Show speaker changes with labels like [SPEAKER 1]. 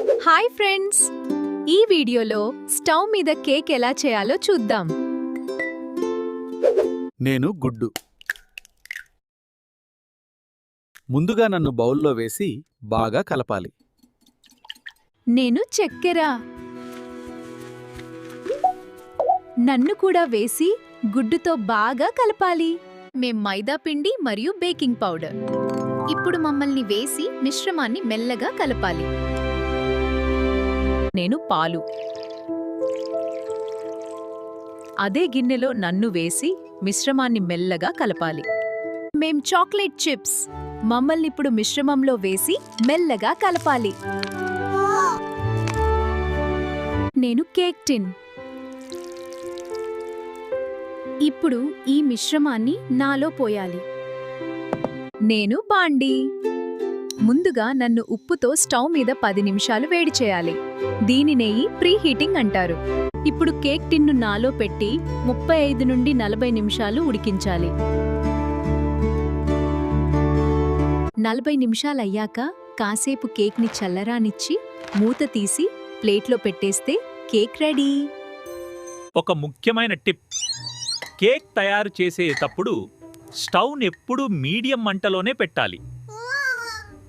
[SPEAKER 1] Hi friends, ఈ వీడియోలో stove మీద కేక్ ఎలా చేయాలో చూద్దాం.
[SPEAKER 2] నేను గుడ్డు. ముందుగా నన్ను బౌల్లో వేసి బాగా కలపాలి.
[SPEAKER 1] నేను చక్కెర. నన్ను కూడా వేసి గుడ్డుతో బాగా కలపాలి. మేం మైదా పిండి మరియు బేకింగ్ పౌడర్. ఇప్పుడు మమ్మల్ని వేసి మిశ్రమాన్ని మెల్లగా కలపాలి. నేను పాలు. అదే గిన్నెలో నన్ను వేసి మిశ్రమాన్ని మెల్లగా కలపాలి. మేం చాక్లెట్ చిప్స్. మమ్మల్ని ఇప్పుడు మిశ్రమంలో వేసి మెల్లగా కలపాలి. నేను కేక్ టిన్. ఇప్పుడు ఈ మిశ్రమాన్ని నాలో పోయాలి. నేను బాండీ. ముందుగా నన్ను ఉప్పుతో స్టవ్ మీద 10 నిమిషాలు వేడి చేయాలి. దీనినే ప్రీ హీటింగ్ అంటారు. ఇప్పుడు కేక్ టిన్ను నాలో పెట్టి 35 నుండి 40 నిమిషాలు ఉడికించాలి. 40 నిమిషాలయ్యాక కాసేపు కేక్ని చల్లరానిచ్చి మూత తీసి ప్లేట్లో పెట్టేస్తే కేక్ రెడీ.
[SPEAKER 3] ఒక ముఖ్యమైన టిప్: కేక్ తయారు చేసేటప్పుడు స్టవ్ని ఎప్పుడూ మీడియం మంటలోనే పెట్టాలి.